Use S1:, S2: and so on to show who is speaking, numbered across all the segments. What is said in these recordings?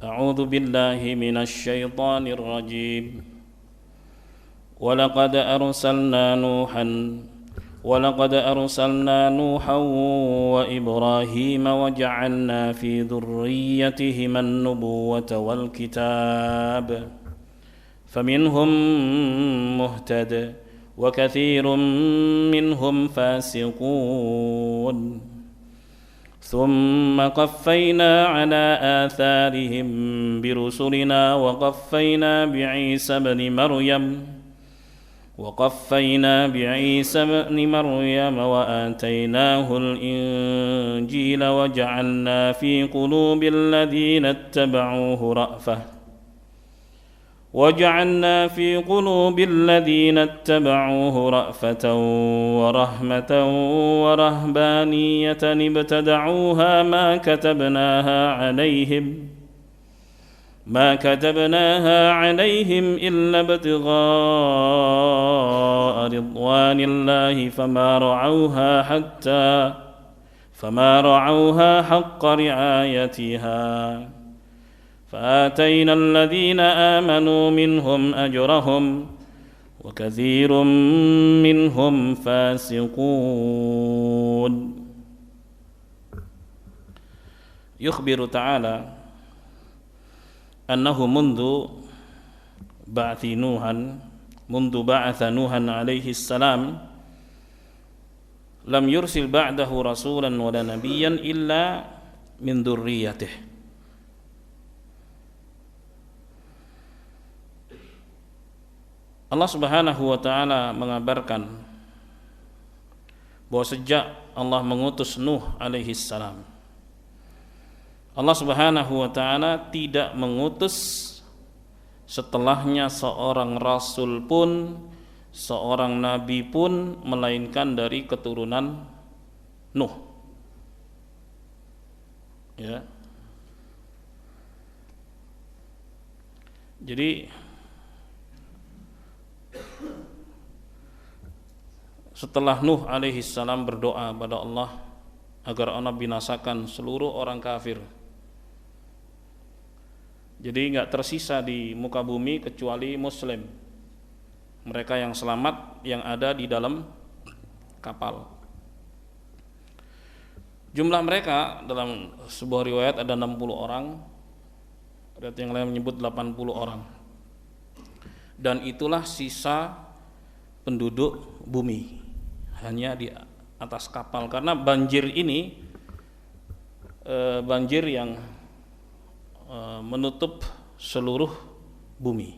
S1: أعوذ بالله من الشيطان الرجيم ولقد أرسلنا نوحا وإبراهيم وجعلنا في ذريتهما النبوة والكتاب فمنهم مهتد وكثير منهم فاسقون ثم قفينا على آثارهم برسلنا وقفينا بعيسى بن مريم وآتيناه الإنجيل وجعلنا في قلوب الذين اتبعوه رأفة ورحمة ورهبانية ابتدعوها ما كتبناها عليهم إلا ابتغاء رضوان الله فما رعوها حق رعايتها فآتينا الذين آمنوا منهم أجرهم وكثير منهم فاسقون. يخبر تعالى أنه منذ بعث نوحا عليه السلام لم يرسل بعده رسولا ولا نبيا إلا من ذريته. Allah Subhanahu wa taala mengabarkan bahwa sejak Allah mengutus Nuh alaihi salam, Allah Subhanahu wa taala tidak mengutus setelahnya seorang rasul pun, seorang nabi pun melainkan dari keturunan Nuh. Ya. Jadi setelah Nuh alaihi salam berdoa pada Allah agar Allah binasakan seluruh orang kafir, jadi enggak tersisa di muka bumi kecuali muslim, mereka yang selamat yang ada di dalam kapal. Jumlah mereka dalam sebuah riwayat ada 60 orang, riwayat yang lain menyebut 80 orang. Dan itulah sisa penduduk bumi hanya di atas kapal, karena banjir ini banjir yang menutup seluruh bumi.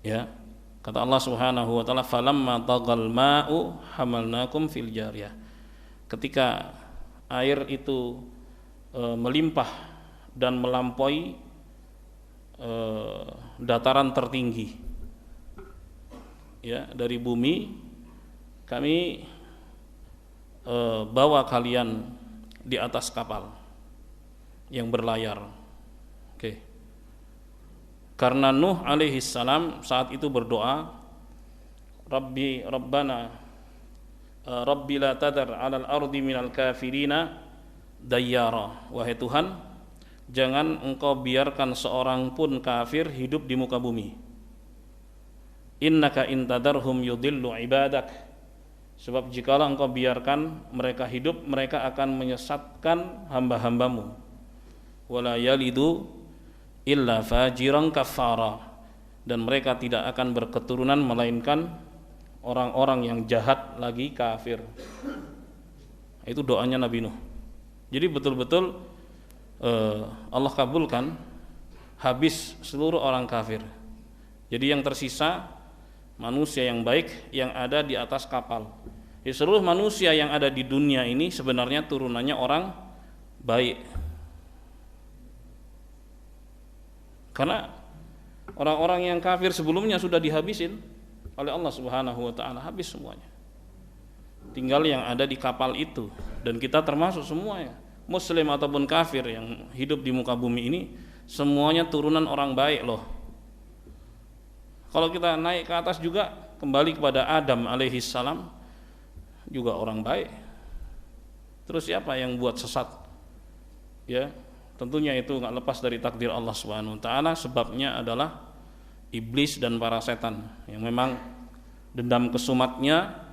S1: Ya, kata Allah Subhanahu wa taala, falamma tagal ma'u hamalnakum fil jariyah. Ketika air itu melimpah dan melampaui dataran tertinggi, ya, dari bumi, kami bawa kalian di atas kapal yang berlayar. Oke. Karena Nuh alaihi salam saat itu berdoa, Rabbi la tadar 'alal ardi minal kafirina dayyara. Wahai Tuhan, jangan engkau biarkan seorang pun kafir hidup di muka bumi. Innaka intadarhum yudillu ibadak. Sebab jikalau engkau biarkan mereka hidup, mereka akan menyesatkan hamba-hambamu. Wala yalidu illa fajiran kafara. Dan mereka tidak akan berketurunan melainkan orang-orang yang jahat lagi kafir. Itu doanya Nabi Nuh. Jadi betul-betul Allah kabulkan, habis seluruh orang kafir. Jadi yang tersisa manusia yang baik yang ada di atas kapal. Jadi seluruh manusia yang ada di dunia ini sebenarnya turunannya orang baik. Karena orang-orang yang kafir sebelumnya sudah dihabisin oleh Allah Subhanahu wa taala, habis semuanya. Tinggal yang ada di kapal itu, dan kita termasuk semuanya, muslim ataupun kafir yang hidup di muka bumi ini, semuanya turunan orang baik loh. Kalau kita naik ke atas juga kembali kepada Adam alaihi salam, juga orang baik. Terus siapa yang buat sesat? Ya, tentunya itu nggak lepas dari takdir Allah Subhanahu wa taala. Sebabnya adalah iblis dan para setan yang memang dendam kesumatnya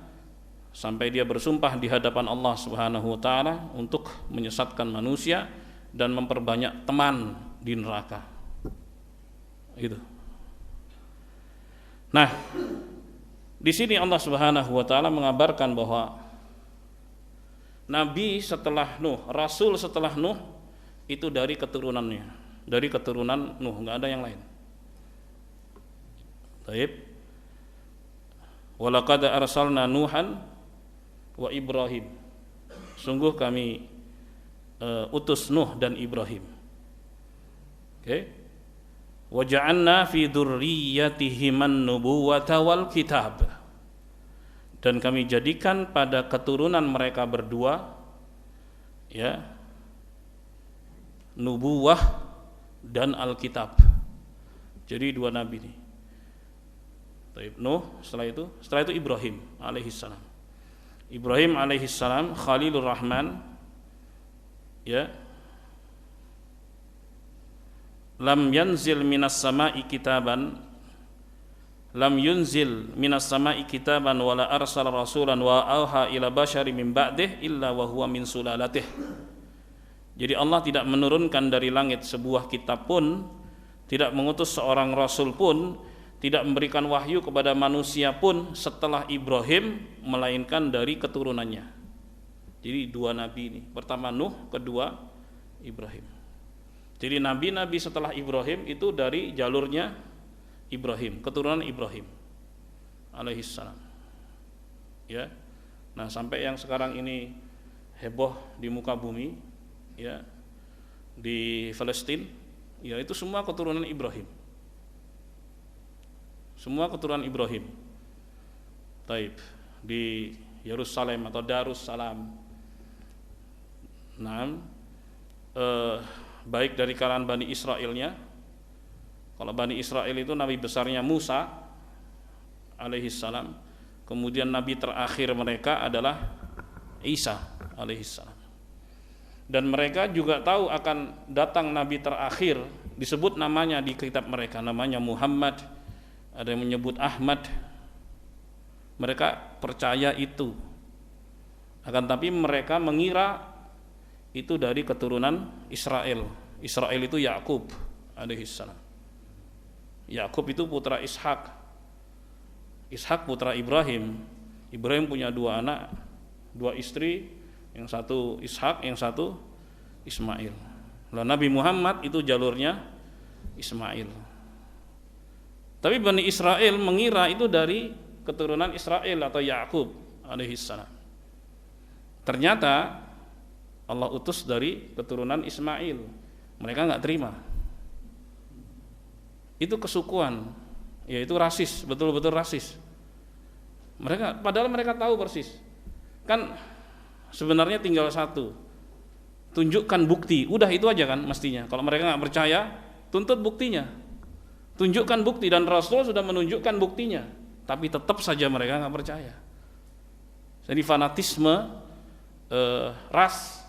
S1: sampai dia bersumpah di hadapan Allah Subhanahu wa taala untuk menyesatkan manusia dan memperbanyak teman di neraka. Itu. Nah, di sini Allah Subhanahu wa taala mengabarkan bahwa nabi setelah Nuh, rasul setelah Nuh itu dari keturunannya, dari keturunan Nuh, enggak ada yang lain. Baik. Walaqad arsalna Nuhan wa Ibrahim. Sungguh kami utus Nuh dan Ibrahim. Oke. Wa ja'alna fi dzurriyyatihiman nubuwata wal kitab. Dan kami jadikan pada keturunan mereka berdua ya nubuwah dan Alkitab. Jadi dua nabi ini. Nuh, setelah itu Ibrahim alaihissalam. Ibrahim alaihissalam Khalilur Rahman, ya. Lam yanzil minas sama'i kitaban, lam yunzil minas sama'i kitaban wala arsala rasulan wa auha ila basyari min ba'dih illa wa huwa min sulalatih. Jadi Allah tidak menurunkan dari langit sebuah kitab pun, tidak mengutus seorang rasul pun, tidak memberikan wahyu kepada manusia pun setelah Ibrahim, melainkan dari keturunannya. Jadi dua nabi ini, pertama Nuh, kedua Ibrahim. Jadi nabi-nabi setelah Ibrahim itu dari jalurnya Ibrahim, keturunan Ibrahim alaihissalam. Ya. Nah, sampai yang sekarang ini heboh di muka bumi, ya, di Palestina, ya itu semua keturunan Ibrahim. Semua keturunan Ibrahim. Taib di Yerusalem atau Darussalam. Nah, baik dari kalangan Bani Israilnya. Kalau Bani Israil itu nabi besarnya Musa alaihissalam. Kemudian nabi terakhir mereka adalah Isa alaihissalam. Dan mereka juga tahu akan datang nabi terakhir, disebut namanya di kitab mereka, namanya Muhammad, ada yang menyebut Ahmad. Mereka percaya itu. Akan tapi mereka mengira itu dari keturunan Israel. Israel itu Yakub alaihissalam. Yakub itu putra Ishak. Ishak putra Ibrahim. Ibrahim punya dua anak, dua istri, yang satu Ishak, yang satu Ismail. Lalu Nabi Muhammad itu jalurnya Ismail. Tapi Bani Israel mengira itu dari keturunan Israel atau Yakub alaihissalam. Ternyata Allah utus dari keturunan Ismail. Mereka nggak terima. Itu kesukuan, yaitu rasis, betul-betul rasis. Mereka, padahal mereka tahu persis. Kan sebenarnya tinggal satu, tunjukkan bukti. Udah itu aja kan mestinya. Kalau mereka nggak percaya, tuntut buktinya. Tunjukkan bukti, dan Rasul sudah menunjukkan buktinya. Tapi tetap saja mereka nggak percaya. Jadi fanatisme ras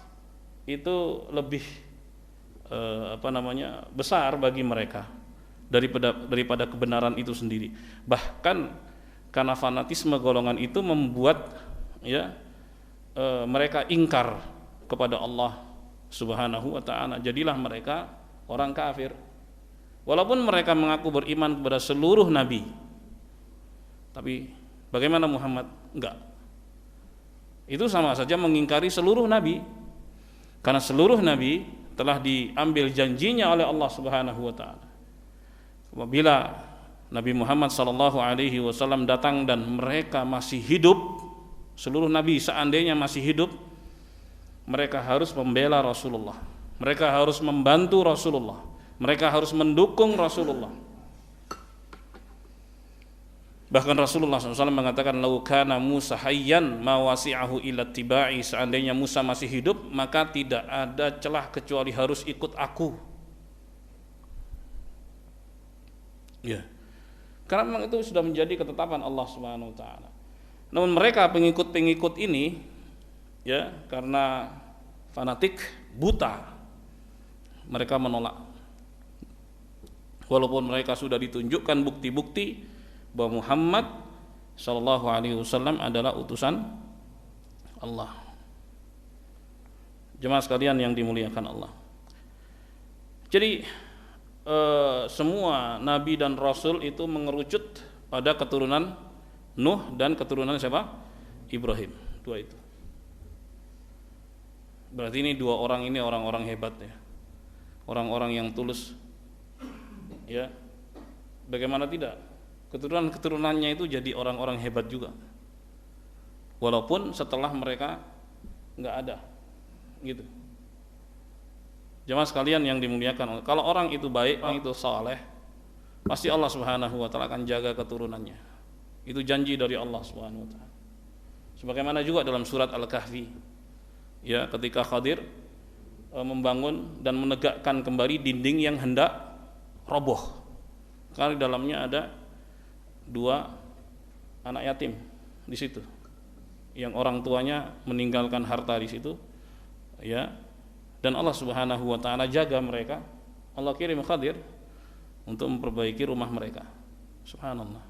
S1: itu lebih besar bagi mereka daripada kebenaran itu sendiri. Bahkan karena fanatisme golongan itu membuat mereka ingkar kepada Allah Subhanahu wa taala. Jadilah mereka orang kafir. Walaupun mereka mengaku beriman kepada seluruh nabi. Tapi bagaimana Muhammad? Enggak. Itu sama saja mengingkari seluruh nabi. Karena seluruh nabi telah diambil janjinya oleh Allah Subhanahu wa taala. Apabila Nabi Muhammad SAW datang dan mereka masih hidup, seluruh nabi seandainya masih hidup, mereka harus membela Rasulullah, mereka harus membantu Rasulullah, mereka harus mendukung Rasulullah. Bahkan Rasulullah SAW mengatakan, "Lau kana Musa hayyan ma wasi'ahu illa tibai." Seandainya Musa masih hidup, maka tidak ada celah kecuali harus ikut aku. Ya. Karena memang itu sudah menjadi ketetapan Allah Subhanahu wa taala. Namun mereka pengikut-pengikut ini, ya, karena fanatik, buta, mereka menolak. Walaupun mereka sudah ditunjukkan bukti-bukti bahwa Muhammad sallallahu alaihi wasallam adalah utusan Allah. Jemaah sekalian yang dimuliakan Allah. Jadi semua nabi dan rasul itu mengerucut pada keturunan Nuh dan keturunan siapa? Ibrahim. Dua itu. Berarti ini dua orang ini orang-orang hebat ya. Orang-orang yang tulus. Ya. Bagaimana tidak? Keturunan-keturunannya itu jadi orang-orang hebat juga. Walaupun setelah mereka enggak ada. Gitu. Jemaah sekalian yang dimuliakan Allah. Kalau orang itu baik, orang itu saleh, pasti Allah Subhanahu wa taala akan jaga keturunannya. Itu janji dari Allah Subhanahu wa taala. Sebagaimana juga dalam surat Al-Kahfi. Ya, ketika Khadir membangun dan menegakkan kembali dinding yang hendak roboh. Karena di dalamnya ada 2 anak yatim di situ. Yang orang tuanya meninggalkan harta di situ. Ya. Dan Allah Subhanahu wa taala jaga mereka. Allah kirim Khadir untuk memperbaiki rumah mereka. Subhanallah.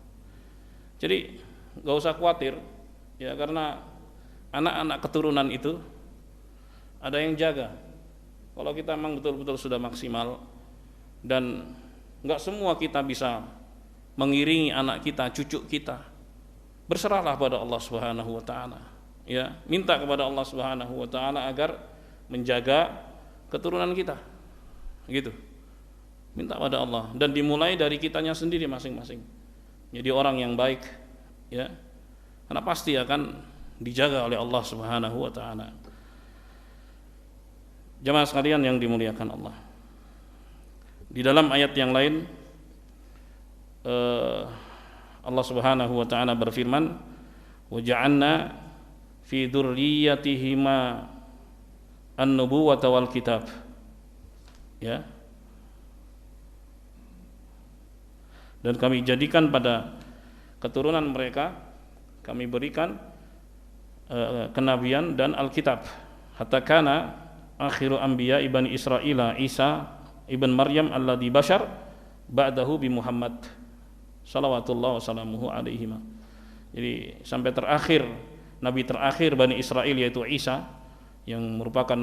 S1: Jadi enggak usah khawatir ya, karena anak-anak keturunan itu ada yang jaga. Kalau kita memang betul-betul sudah maksimal dan enggak semua kita bisa mengiringi anak kita, cucu kita, berserahlah pada Allah Subhanahu wa taala. Ya, minta kepada Allah Subhanahu wa taala agar menjaga keturunan kita. Gitu. Minta pada Allah dan dimulai dari kitanya sendiri masing-masing. Jadi orang yang baik ya. Karena pasti akan dijaga oleh Allah Subhanahu wa taala. Jemaah sekalian yang dimuliakan Allah. Di dalam ayat yang lain Allah Subhanahu wa taala berfirman, "Wa ja'alna fi dzurriyyatihima an-nubuwwata wal kitab." Ya. Dan kami jadikan pada keturunan mereka, kami berikan kenabian dan Alkitab. Hatta kana akhiru anbiya ibni Israila Isa ibn Maryam alladhi bashar ba'dahu bi Muhammad salawatullah wassalamuhu alaihima. Jadi sampai terakhir nabi terakhir Bani Israel yaitu Isa yang merupakan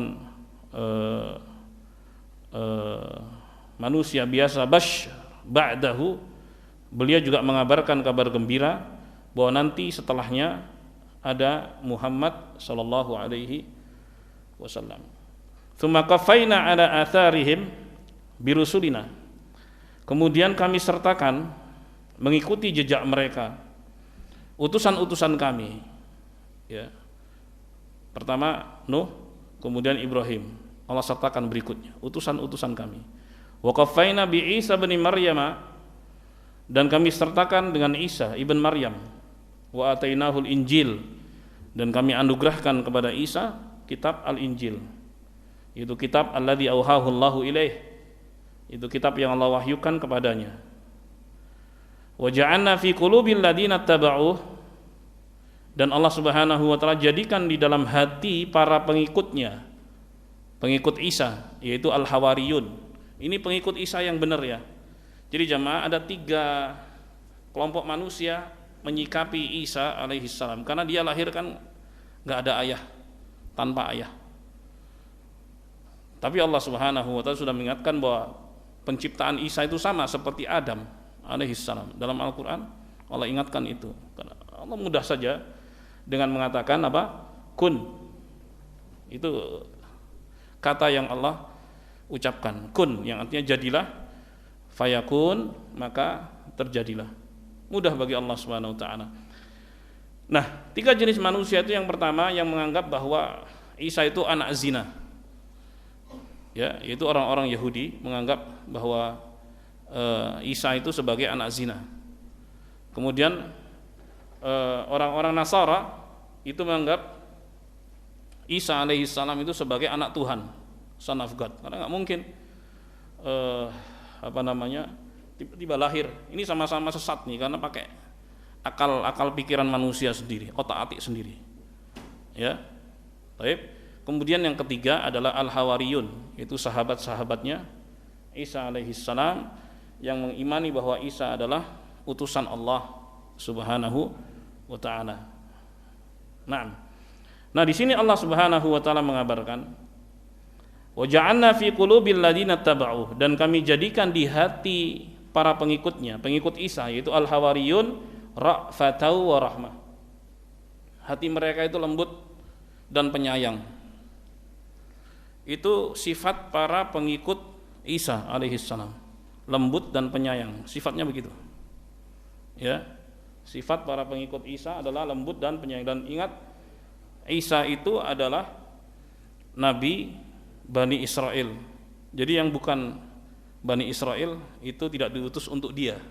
S1: manusia biasa bash ba'dahu, beliau juga mengabarkan kabar gembira bahwa nanti setelahnya ada Muhammad sallallahu alaihi wasallam. Tsumma qafaina ala atharihim birusulina. Kemudian kami sertakan mengikuti jejak mereka utusan-utusan kami. Ya. Pertama Nuh, kemudian Ibrahim. Allah sertakan berikutnya utusan-utusan kami. Wa qafaina bi Isa bin Maryam, dan kami sertakan dengan Isa ibn Maryam. Wa atainahul Injil, dan kami anugerahkan kepada Isa kitab Al-Injil. Itu kitab alladzi auhahu Allahu ilaih. Itu kitab yang Allah wahyukan kepadanya. Wa ja'alna fi qulubil ladzina tabauh, dan Allah Subhanahu wa taala jadikan di dalam hati para pengikutnya, pengikut Isa, yaitu al-hawariyun. Ini pengikut Isa yang benar ya. Jadi jamaah ada 3 kelompok manusia menyikapi Isa alaihi salam, karena dia lahir kan enggak ada ayah, tanpa ayah. Tapi Allah Subhanahu wa taala sudah mengingatkan bahwa penciptaan Isa itu sama seperti Adam alaihi salam. Dalam Al-Qur'an Allah ingatkan itu. Karena Allah mudah saja dengan mengatakan apa? Kun. Itu kata yang Allah ucapkan. Kun yang artinya jadilah, fayakun maka terjadilah. Mudah bagi Allah Subhanahu wa taala. Nah, 3 jenis manusia itu, yang pertama yang menganggap bahwa Isa itu anak zina. Ya, yaitu orang-orang Yahudi menganggap bahwa Isa itu sebagai anak zina. Kemudian orang-orang Nasara itu menganggap Isa alaihi salam itu sebagai anak Tuhan, son of God. Karena enggak mungkin tiba-tiba lahir. Ini sama-sama sesat nih, karena pakai akal pikiran manusia sendiri, otak-atik sendiri. Ya. Baik. Kemudian yang ketiga adalah Al-Hawariyun, itu sahabat-sahabatnya Isa alaihissalam yang mengimani bahwa Isa adalah utusan Allah Subhanahu wa taala. Nah, di sini Allah Subhanahu wa taala mengabarkan, wa ja'alna fi qulubil ladzina taba'u, dan kami jadikan di hati para pengikutnya, pengikut Isa yaitu Al-Hawariyun, ra'fatau wa rahmah. Hati mereka itu lembut dan penyayang. Itu sifat para pengikut Isa alaihissalam, lembut dan penyayang, sifatnya begitu. Ya, sifat para pengikut Isa adalah lembut dan penyayang. Dan ingat, Isa itu adalah nabi Bani Israel. Jadi yang bukan Bani Israel itu tidak diutus untuk dia.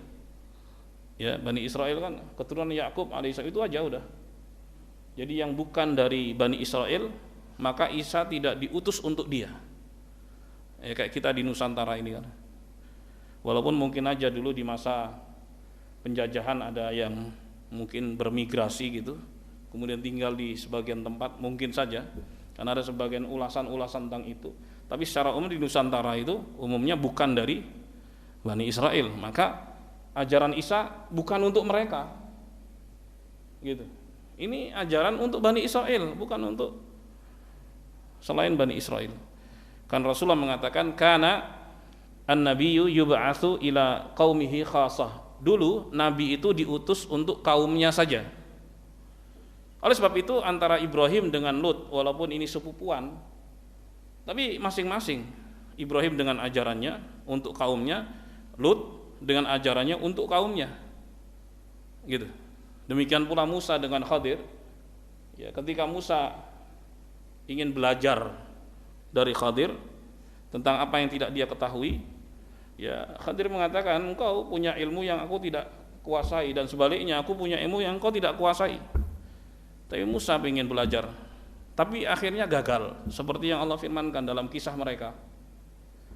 S1: Ya, Bani Israel kan keturunan Yakub alaihissalam, itu aja udah. Jadi yang bukan dari Bani Israel, maka Isa tidak diutus untuk dia. Ya, kayak kita di Nusantara ini kan. Walaupun mungkin aja dulu di masa penjajahan ada yang mungkin bermigrasi gitu, kemudian tinggal di sebagian tempat, mungkin saja, karena ada sebagian ulasan-ulasan tentang itu. Tapi secara umum di Nusantara itu umumnya bukan dari Bani Israel, maka ajaran Isa bukan untuk mereka, gitu. Ini ajaran untuk Bani Israel, bukan untuk selain Bani Israel. Kan Rasulullah mengatakan, kana an-nabiyyu yub'atsu ila qaumihi khassah. Dulu nabi itu diutus untuk kaumnya saja. Oleh sebab itu antara Ibrahim dengan Lut, walaupun ini sepupuan, tapi masing-masing. Ibrahim dengan ajarannya untuk kaumnya, Lut dengan ajarannya untuk kaumnya. Gitu. Demikian pula Musa dengan Khadir. Ya, ketika Musa ingin belajar dari Khadir tentang apa yang tidak dia ketahui, ya Khadir mengatakan, engkau punya ilmu yang aku tidak kuasai, dan sebaliknya aku punya ilmu yang engkau tidak kuasai. Tapi Musa ingin belajar, tapi akhirnya gagal, seperti yang Allah firmankan dalam kisah mereka.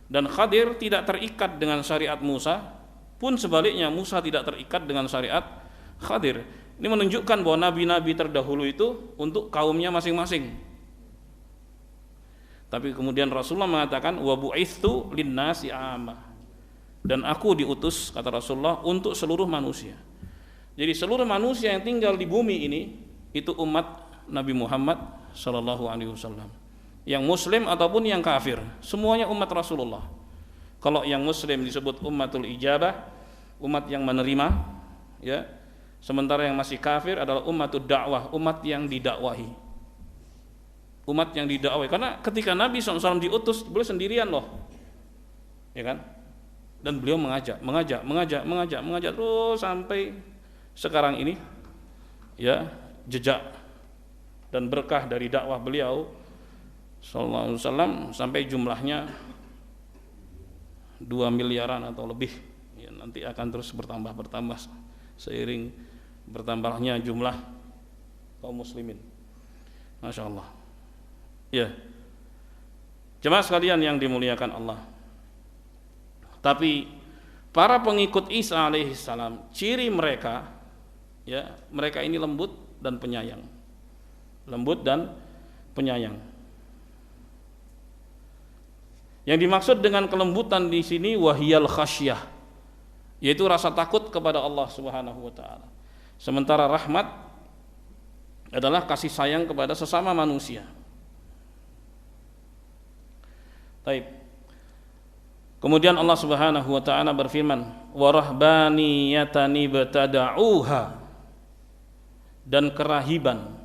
S1: Dan Khadir tidak terikat dengan syariat Musa, pun sebaliknya Musa tidak terikat dengan syariat Khadir. Ini menunjukkan bahwa nabi-nabi terdahulu itu untuk kaumnya masing-masing. Tapi kemudian Rasulullah mengatakan, wa bu'itsu lin-nasi 'ammah, dan aku diutus, kata Rasulullah, untuk seluruh manusia. Jadi seluruh manusia yang tinggal di bumi ini itu umat Nabi Muhammad sallallahu alaihi wasallam. Yang muslim ataupun yang kafir, semuanya umat Rasulullah. Kalau yang muslim disebut ummatul ijabah, umat yang menerima, ya. Sementara yang masih kafir adalah ummatud dakwah, umat yang didakwahi. Umat yang didakwahi, karena ketika Nabi SAW diutus, beliau sendirian loh, ya kan? Dan beliau mengajak terus sampai sekarang ini, ya, jejak dan berkah dari dakwah beliau sallallahu alaihi wasallam sampai jumlahnya 2 miliaran atau lebih, ya, nanti akan terus bertambah seiring bertambahnya jumlah kaum muslimin. Masya Allah. Ya, jemaah sekalian yang dimuliakan Allah. Tapi para pengikut Isa alaihissalam, ciri mereka, ya, mereka ini lembut dan penyayang. Lembut dan penyayang. Yang dimaksud dengan kelembutan di sini wahiyal khasyah, yaitu rasa takut kepada Allah Subhanahu wa taala. Sementara rahmat adalah kasih sayang kepada sesama manusia. Baik. Kemudian Allah Subhanahu wa taala berfirman, wa rahbaniyatan ibtada'uha, dan kerahiban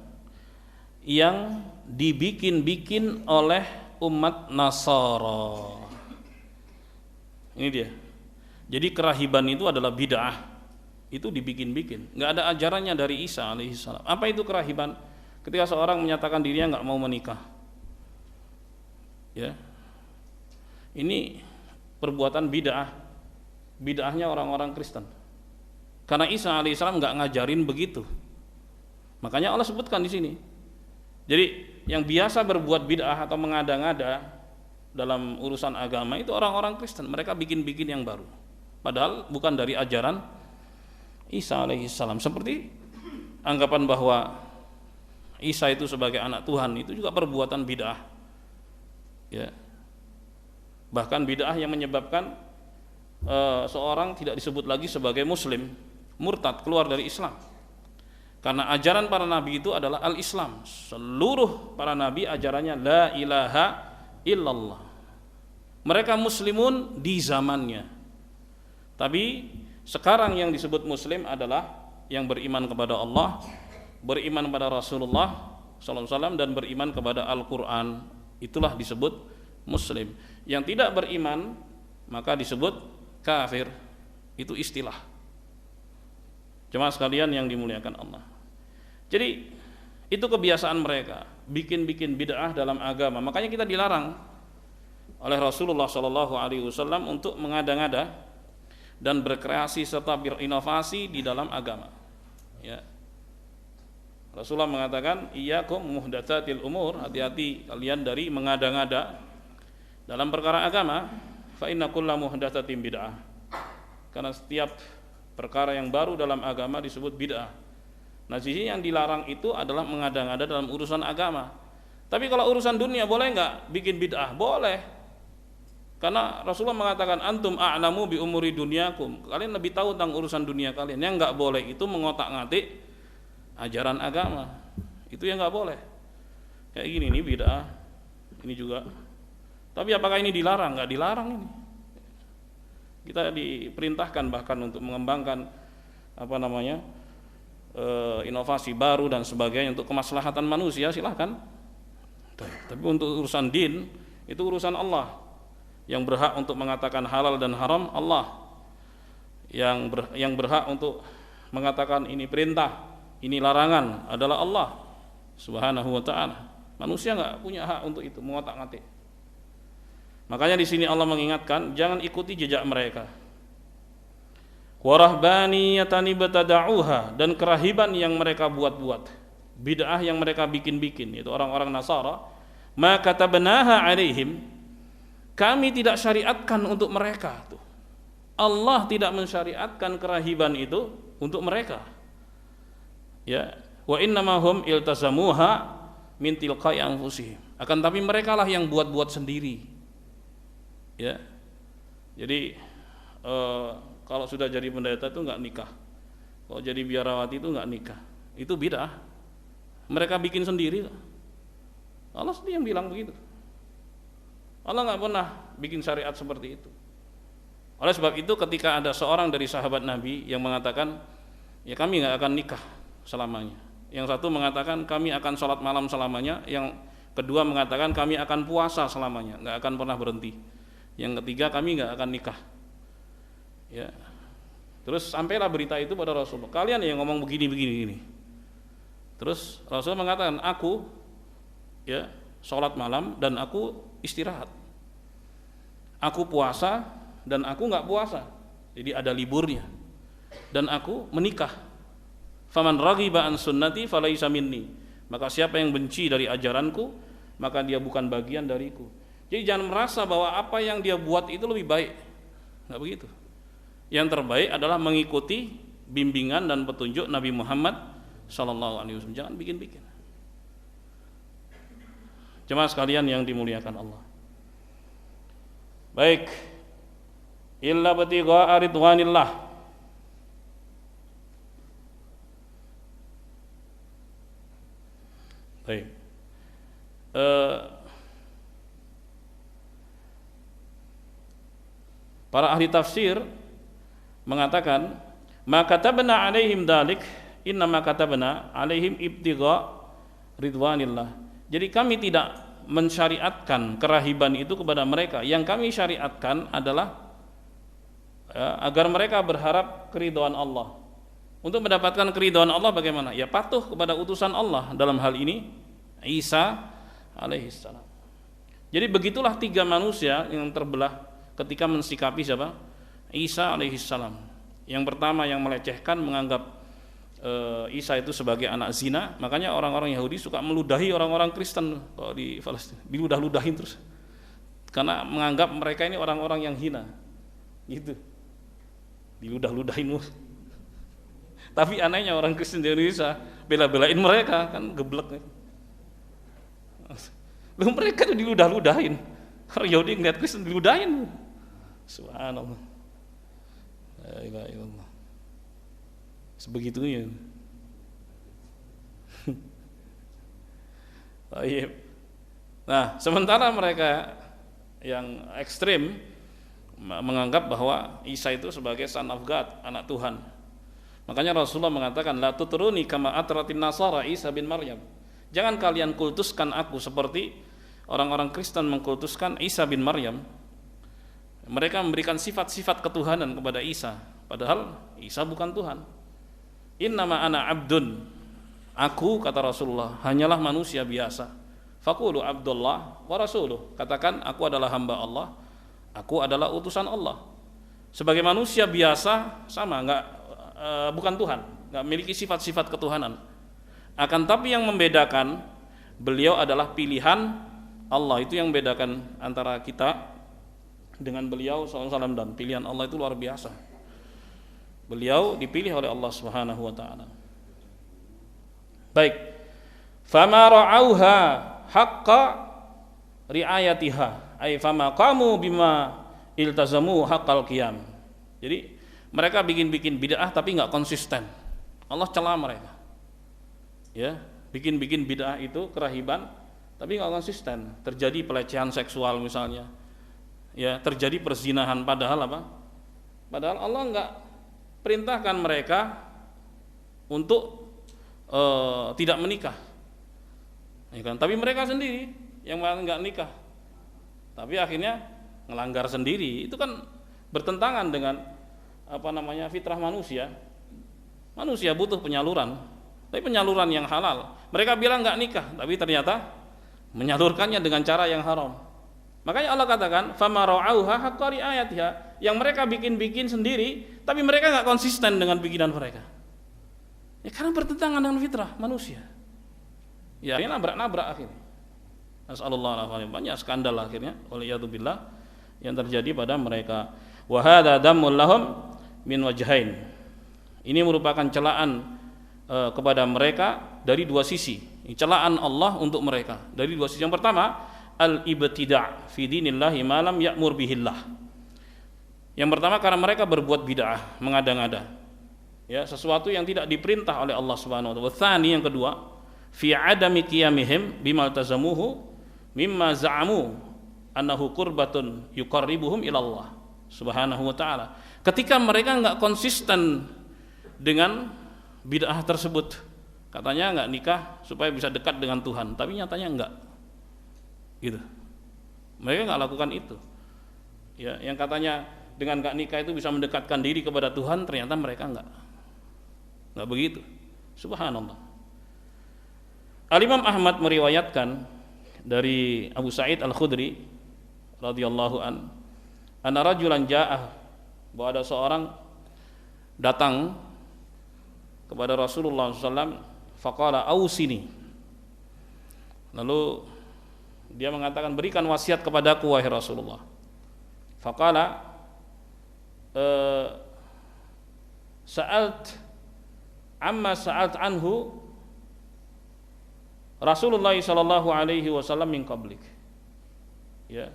S1: yang dibikin-bikin oleh umat Nasara. Ini dia. Jadi kerahiban itu adalah bid'ah, itu dibikin-bikin, nggak ada ajarannya dari Isa alaihissalam. Apa itu kerahiban? Ketika seorang menyatakan dirinya nggak mau menikah, ya, ini perbuatan bid'ah, bid'ahnya orang-orang Kristen. Karena Isa alaihissalam nggak ngajarin begitu. Makanya Allah sebutkan di sini. Jadi yang biasa berbuat bid'ah atau mengada-ngada dalam urusan agama itu orang-orang Kristen. Mereka bikin-bikin yang baru, padahal bukan dari ajaran Isa alaihissalam. Seperti anggapan bahwa Isa itu sebagai anak Tuhan, itu juga perbuatan bid'ah. Ya. Bahkan bid'ah yang menyebabkan seorang tidak disebut lagi sebagai muslim, murtad, keluar dari Islam. Karena ajaran para nabi itu adalah al-Islam. Seluruh para nabi ajarannya la ilaha illallah. Mereka muslimun di zamannya. Tapi sekarang yang disebut muslim adalah yang beriman kepada Allah, beriman kepada Rasulullah SAW, dan beriman kepada Al-Quran. Itulah disebut muslim. Yang tidak beriman maka disebut kafir. Itu istilah. Jemaah sekalian yang dimuliakan Allah. Jadi itu kebiasaan mereka, bikin-bikin bid'ah dalam agama. Makanya kita dilarang oleh Rasulullah SAW untuk mengada-ngada dan berkreasi serta berinovasi di dalam agama. Ya. Rasulullah mengatakan, iyyakum muhdatsatil umur, hati-hati kalian dari mengada-ngada dalam perkara agama, fa inna kulla muhdatsatin bid'ah. Karena setiap perkara yang baru dalam agama disebut bid'ah. Nah, sisi yang dilarang itu adalah mengada-ngada dalam urusan agama. Tapi kalau urusan dunia boleh enggak bikin bid'ah? Boleh. Karena Rasulullah mengatakan antum a'lamu bi umuri dunyakum. Kalian lebih tahu tentang urusan dunia kalian. Yang enggak boleh itu mengotak-ngatik ajaran agama. Itu yang enggak boleh. Kayak gini nih bid'ah. Ini juga. Tapi apakah ini dilarang? Enggak dilarang ini. Kita diperintahkan bahkan untuk mengembangkan inovasi baru dan sebagainya untuk kemaslahatan manusia, silahkan. Tapi untuk urusan din itu urusan Allah. Yang berhak untuk mengatakan halal dan haram Allah. Yang berhak untuk mengatakan ini perintah, ini larangan adalah Allah Subhanahu wa ta'ala. Manusia enggak punya hak untuk itu, mengotak-ngatik. Makanya di sini Allah mengingatkan jangan ikuti jejak mereka. Warahbaniyatan ibtada'uha, dan kerahiban yang mereka buat-buat, bid'ah yang mereka bikin-bikin, itu orang-orang Nasara. Ma katabnaha 'alaihim, kami tidak syariatkan untuk mereka tuh. Allah tidak mensyariatkan kerahiban itu untuk mereka. Ya, wa innamahum iltazamuha min tilqa'i anfusihim. Akan tapi merekalah yang buat-buat sendiri. Ya. Jadi kalau sudah jadi pendeta itu enggak nikah. Kalau jadi biarawati itu enggak nikah. Itu bid'ah. Mereka bikin sendiri. Allah sendiri yang bilang begitu. Allah enggak pernah bikin syariat seperti itu. Oleh sebab itu ketika ada seorang dari sahabat Nabi yang mengatakan, ya kami enggak akan nikah selamanya. Yang satu mengatakan kami akan sholat malam selamanya. Yang kedua mengatakan kami akan puasa selamanya, enggak akan pernah berhenti. Yang ketiga kami enggak akan nikah. Ya. Terus sampailah berita itu pada Rasulullah. Kalian yang ngomong begini. Terus Rasulullah mengatakan, aku ya sholat malam dan aku istirahat. Aku puasa dan aku enggak puasa. Jadi ada liburnya. Dan aku menikah. Faman raghiba an sunnati falaisa minni. Maka siapa yang benci dari ajaranku, maka dia bukan bagian dariku. Jadi jangan merasa bahwa apa yang dia buat itu lebih baik. Enggak begitu. Yang terbaik adalah mengikuti bimbingan dan petunjuk Nabi Muhammad SAW. Jangan bikin-bikin. Jemaah sekalian yang dimuliakan Allah. Baik. Illa batigha ridwanillah. Baik. Para ahli tafsir mengatakan, maka katabna alaihim dalik, inna ma katabna alaihim ibtigha ridwanillah. Jadi kami tidak mensyariatkan kerahiban itu kepada mereka. Yang kami syariatkan adalah agar mereka berharap keridhaan Allah. Untuk mendapatkan keridhaan Allah bagaimana? Ya patuh kepada utusan Allah, dalam hal ini Isa alaihissalam. Jadi begitulah tiga manusia yang terbelah ketika mensikapi siapa? Isa alaihissalam. Yang pertama yang melecehkan, menganggap Isa itu sebagai anak zina. Makanya orang-orang Yahudi suka meludahi orang-orang Kristen kalau di Palestina, diludah-ludahin terus, karena menganggap mereka ini orang-orang yang hina gitu, diludah-ludahin. Tapi anehnya orang Kristen di Indonesia bela-belain mereka kan geblek. Lu mereka tuh diludah-ludahin. Orang Yahudi ngeliat Kristen diludahin. Subhanallah. La ilaha illallah. Sebegitunya. Baik. Nah, sementara mereka yang ekstrim menganggap bahwa Isa itu sebagai son of God, anak Tuhan. Makanya Rasulullah mengatakan, la tutruni kama atratin nasara Isa bin Maryam. Jangan kalian kultuskan aku seperti orang-orang Kristen mengkultuskan Isa bin Maryam. Mereka memberikan sifat-sifat ketuhanan kepada Isa, padahal Isa bukan Tuhan. Innama ana abdun. Aku, kata Rasulullah, hanyalah manusia biasa. Faqulu Abdullah wa rasuluh. Katakan aku adalah hamba Allah, aku adalah utusan Allah. Sebagai manusia biasa sama, bukan Tuhan, enggak memiliki sifat-sifat ketuhanan. Akan tapi yang membedakan beliau adalah pilihan Allah. Itu yang membedakan antara kita dengan beliau SAW, dan pilihan Allah itu luar biasa. Beliau dipilih oleh Allah Subhanahu wa taala. Baik. Fama ra'auha haqqa riayatiha, ay fama qamu bima iltazamu haqqal qiyam. Jadi mereka bikin-bikin bid'ah tapi enggak konsisten. Allah cela mereka. Ya, bikin-bikin bid'ah itu kerahiban tapi enggak konsisten. Terjadi pelecehan seksual misalnya. Ya, terjadi perzinahan, padahal apa? Padahal Allah enggak perintahkan mereka untuk tidak menikah. Ya kan? Tapi mereka sendiri yang enggak nikah. Tapi akhirnya ngelanggar sendiri. Itu kan bertentangan dengan fitrah manusia. Manusia butuh penyaluran, tapi penyaluran yang halal. Mereka bilang enggak nikah, tapi ternyata menyalurkannya dengan cara yang haram. Makanya Allah katakan, "Fama ra'auha haqqa riayatiha." Yang mereka bikin-bikin sendiri, tapi mereka enggak konsisten dengan bikinan mereka. Ya karena bertentangan dengan fitrah manusia. Ya akhirnya nabrak-nabrak akhirnya. Nasallallahu alaihi, banyak skandal akhirnya waliyadzubillah yang terjadi pada mereka. Wa hadza dammul lahum min wajhain. Ini merupakan celaan kepada mereka dari dua sisi. Celaan Allah untuk mereka dari dua sisi. Yang pertama, al-ibtida' fi dinillahi ma lam ya'mur bihillah. Yang pertama karena mereka berbuat bid'ah, mengada-ngada. Ya, sesuatu yang tidak diperintah oleh Allah Subhanahu wa taala. Tsani, yang kedua, fi adami qiyamihim bimal tazamuhu mimma za'amu annahu qurbatun yuqarribuhum ila Allah Subhanahu wa taala. Ketika mereka enggak konsisten dengan bid'ah tersebut, katanya enggak nikah supaya bisa dekat dengan Tuhan, tapi nyatanya enggak. Gitu. Mereka enggak lakukan itu. Ya, yang katanya dengan enggak nikah itu bisa mendekatkan diri kepada Tuhan, ternyata mereka enggak begitu. Subhanallah. Al-Imam Ahmad meriwayatkan dari Abu Sa'id Al-Khudri radhiyallahu an, anna rajulan ja'ah, bahwa ada seorang datang kepada Rasulullah SAW, faqala ausini, lalu dia mengatakan, berikan wasiat kepadaku wahai Rasulullah. Faqala sa'alt amma sa'alt anhu Rasulullah sallallahu alaihi wasallam min qablik. Ya.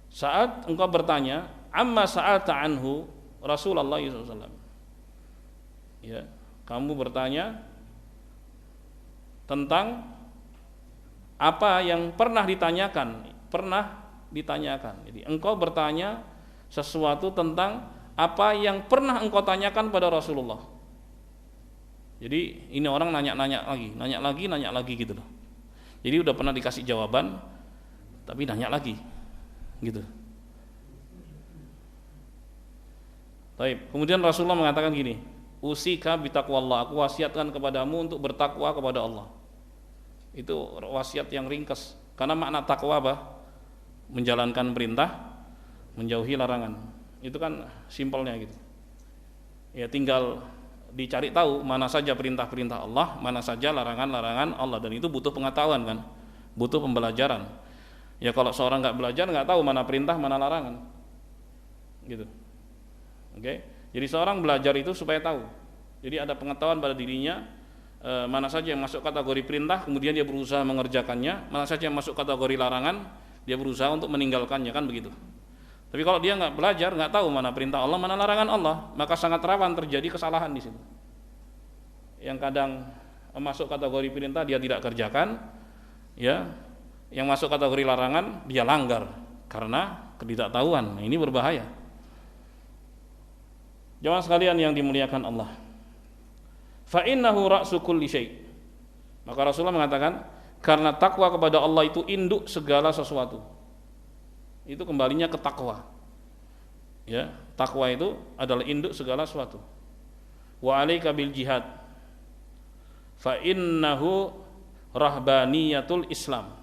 S1: Saat engkau bertanya, amma sa'alta anhu Rasulullah sallallahu alaihi wasallam. Ya, kamu bertanya tentang apa yang pernah ditanyakan. Jadi engkau bertanya sesuatu tentang apa yang pernah engkau tanyakan pada Rasulullah. Jadi ini orang nanya lagi gitu loh. Jadi udah pernah dikasih jawaban, tapi nanya lagi, gitu. Baik. Kemudian Rasulullah mengatakan gini, usika bitaqwallah, aku wasiatkan kepadamu untuk bertakwa kepada Allah. Itu wasiat yang ringkas. Karena makna takwa apa? Menjalankan perintah, menjauhi larangan. Itu kan simpelnya gitu. Ya tinggal dicari tahu mana saja perintah-perintah Allah, mana saja larangan-larangan Allah, dan itu butuh pengetahuan kan, butuh pembelajaran. Ya kalau seorang nggak belajar nggak tahu mana perintah mana larangan, gitu. Oke. Jadi seorang belajar itu supaya tahu. Jadi ada pengetahuan pada dirinya mana saja yang masuk kategori perintah, kemudian dia berusaha mengerjakannya, mana saja yang masuk kategori larangan, dia berusaha untuk meninggalkannya, kan begitu. Tapi kalau dia nggak belajar, nggak tahu mana perintah Allah, mana larangan Allah, maka sangat rawan terjadi kesalahan di situ. Yang kadang masuk kategori perintah dia tidak kerjakan, ya, yang masuk kategori larangan dia langgar karena ketidaktahuan. Nah, ini berbahaya. Jamaah sekalian yang dimuliakan Allah, fa innahu ra'su kulli syai'. Maka Rasulullah mengatakan, karena takwa kepada Allah itu induk segala sesuatu. Itu kembalinya ke takwa. Ya, takwa itu adalah induk segala sesuatu. Wa 'alaika bil jihad. Fa innahu rahbaniyatul Islam.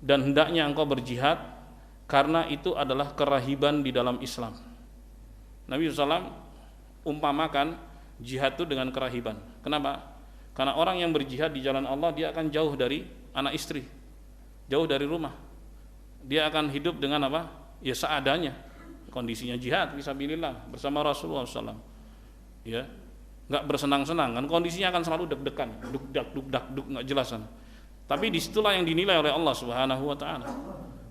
S1: Dan hendaknya engkau berjihad karena itu adalah kerahiban di dalam Islam. Nabi SAW umpamakan jihad itu dengan kerahiban. Kenapa? Karena orang yang berjihad di jalan Allah, dia akan jauh dari anak istri, jauh dari rumah. Dia akan hidup dengan apa? Ya seadanya. Kondisinya jihad fisabilillah bersama Rasulullah SAW. Ya, nggak bersenang-senang kan? Kondisinya akan selalu deg-degan, duk-dak, nggak jelas kan? Tapi disitulah yang dinilai oleh Allah Subhanahu Wa Taala.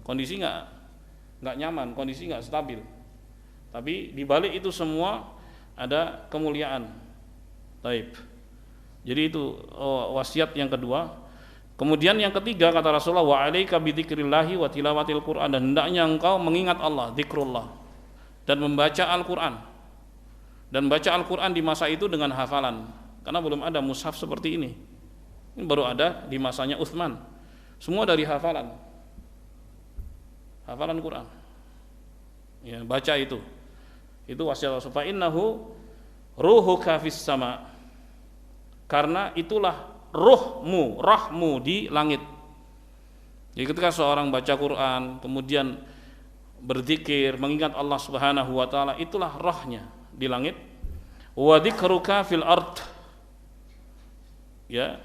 S1: Kondisi nggak nyaman, kondisi nggak stabil. Tapi di balik itu semua ada kemuliaan. Taib. Jadi itu wasiat yang kedua. Kemudian yang ketiga kata Rasulullah, wa 'alaika bi dzikrillahi wa tilawatil Qur'an, dan hendaknya engkau mengingat Allah, zikrullah, dan membaca Al-Qur'an. Dan baca Al-Qur'an di masa itu dengan hafalan. Karena belum ada mushaf seperti ini. Ini baru ada di masanya Utsman. Semua dari hafalan. Hafalan Qur'an. Ya, baca itu. Itu wasiat Rasul, fa innahu ruhuka fis sama, karena itulah rohmu di langit. Jadi ketika seorang baca Quran kemudian berzikir mengingat Allah Subhanahu Wa Taala, itulah rohnya di langit. Wa dzikruka fil ard, ya,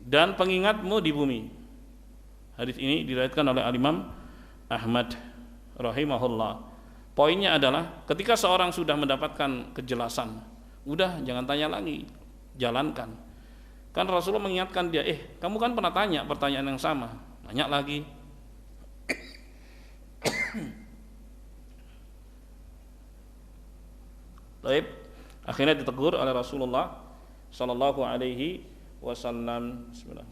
S1: dan pengingatmu di bumi. Hadis ini diriwayatkan oleh Imam Ahmad rahimahullah. Poinnya adalah ketika seorang sudah mendapatkan kejelasan, udah jangan tanya lagi, jalankan. Kan Rasulullah mengingatkan dia, kamu kan pernah tanya pertanyaan yang sama, tanya lagi. Baik, akhirnya ditegur oleh Rasulullah Sallallahu Alaihi Wasallam. Bismillah.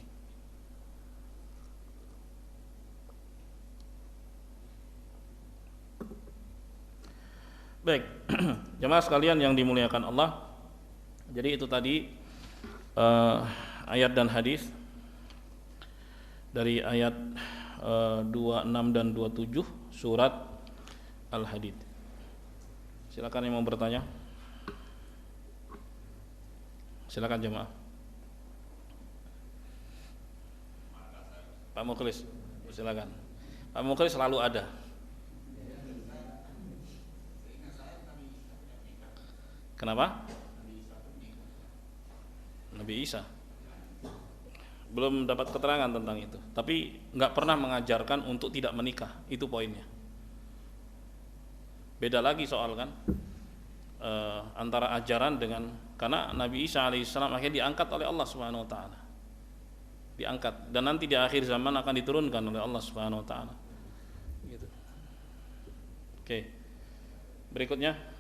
S1: Baik, jemaah sekalian yang dimuliakan Allah. Jadi itu tadi ayat dan hadis dari ayat 26 dan 27 surat Al-Hadid. Silakan yang mau bertanya. Silakan jemaah. Pak Mukhlis, silakan. Pak Mukhlis selalu ada. Kenapa? Nabi Isa belum dapat keterangan tentang itu, tapi nggak pernah mengajarkan untuk tidak menikah, itu poinnya. Beda lagi soal kan antara ajaran dengan, karena Nabi Isa alaihissalam akhirnya diangkat oleh Allah Subhanahu Wa Taala, diangkat, dan nanti di akhir zaman akan diturunkan oleh Allah Subhanahu Wa Taala. Gitu. Oke, berikutnya.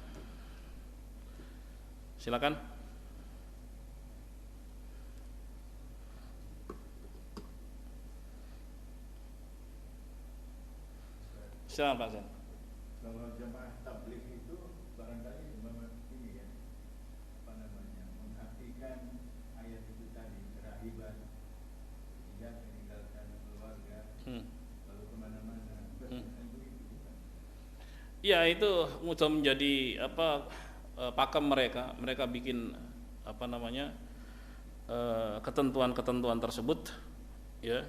S1: Silakan. Silakan Pak Zain.
S2: Kalau jemaah tabligh itu barangkali ini ya, apa namanya, menghatikan ayat itu tadi, kerahiban, tidak meninggalkan keluarga, lalu kemana-mana.
S1: Ya, itu sudah menjadi pakem mereka bikin apa namanya ketentuan-ketentuan tersebut, ya.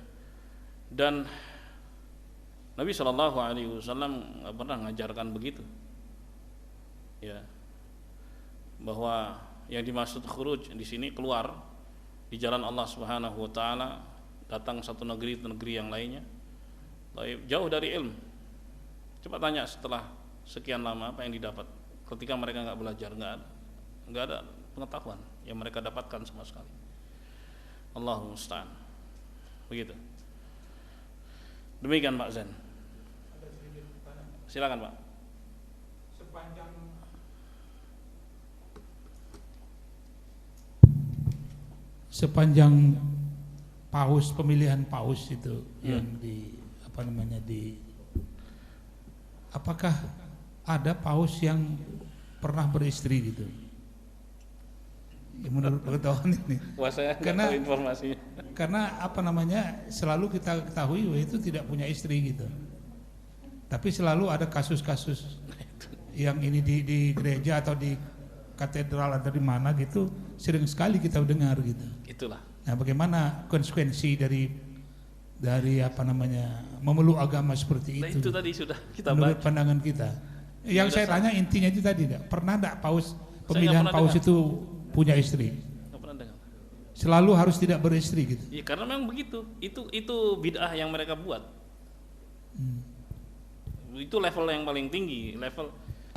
S1: Dan Nabi Shallallahu Alaihi Wasallam nggak pernah mengajarkan begitu, ya, bahwa yang dimaksud khuruj di sini keluar di jalan Allah Subhanahu Wa Taala, datang satu negeri ke negeri yang lainnya, jauh dari ilmu. Coba tanya setelah sekian lama apa yang didapat ketika mereka nggak belajar, nggak ada pengetahuan. yang mereka dapatkan sama sekali. Allahu musta'an. Begitu. Demikian Pak Zen. Silakan Pak.
S3: Sepanjang pemilihan paus itu yang apakah ada paus yang pernah beristri gitu? Ya, menurut pengetahuan ini.
S1: Wah, saya
S3: karena
S1: tahu informasinya.
S3: Karena selalu kita ketahui itu tidak punya istri gitu. Tapi selalu ada kasus-kasus yang ini di gereja atau di katedral atau di mana gitu sering sekali kita dengar gitu.
S1: Itulah.
S3: Nah, bagaimana konsekuensi dari memeluk agama seperti itu?
S1: Nah, itu tadi sudah kita
S3: menurut
S1: baca.
S3: pandangan kita. Yang saya tanya intinya itu tadi, pernah enggak pemilihan paus
S1: dengar.
S3: itu punya istri?
S1: Nggak pernah dengar.
S3: Selalu harus tidak beristri gitu.
S1: Ya karena memang begitu. Itu bid'ah yang mereka buat. Itu level yang paling tinggi, level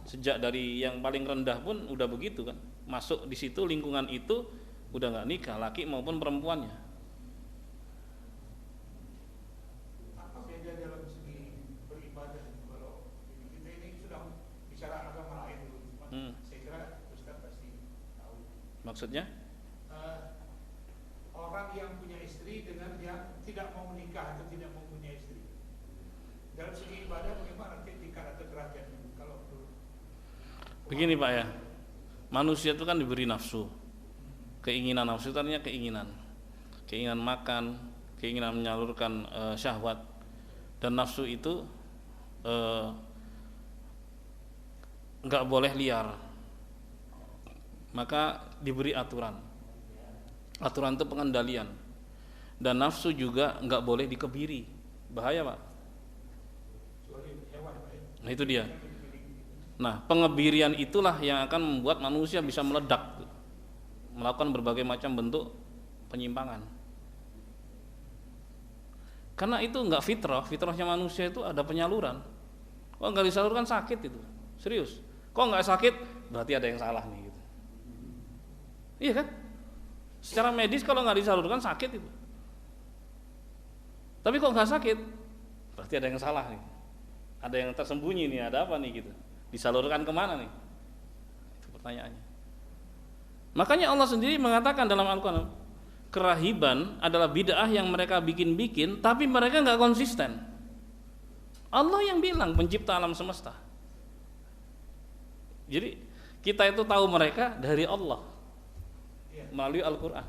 S1: sejak dari yang paling rendah pun udah begitu kan. Masuk di situ lingkungan itu udah nggak nikah, laki maupun perempuannya.
S3: Apa beda dalam segi beribadah kalau kita ini sudah bicara agama lain dulu? Saya kira Ustaz pasti tahu.
S1: Maksudnya?
S3: Orang yang punya istri dengan yang tidak mau menikah atau tidak mau punya istri. Dalam segi ibadah bagaimana tingkat atau derajat kalau
S1: begini Pak ya, manusia itu kan diberi nafsu, keinginan. Nafsu itu artinya keinginan makan, keinginan menyalurkan syahwat, dan nafsu itu nggak boleh liar, maka diberi aturan itu pengendalian, dan nafsu juga nggak boleh dikebiri, bahaya Pak. Nah itu dia. Nah, pengebirian itulah yang akan membuat manusia bisa meledak, melakukan berbagai macam bentuk penyimpangan. Karena itu enggak fitrahnya manusia itu ada penyaluran. Kok enggak disalurkan sakit itu, serius. Kok enggak sakit, berarti ada yang salah nih gitu. Iya kan? Secara medis kalau enggak disalurkan sakit itu. Tapi kok enggak sakit, berarti ada yang salah nih. Ada yang tersembunyi nih, ada apa nih gitu. Disalurkan kemana nih? Itu pertanyaannya. Makanya Allah sendiri mengatakan dalam Al-Quran, kerahiban adalah bid'ah yang mereka bikin-bikin, tapi mereka nggak konsisten. Allah yang bilang, pencipta alam semesta. Jadi kita itu tahu mereka dari Allah melalui Al-Quran.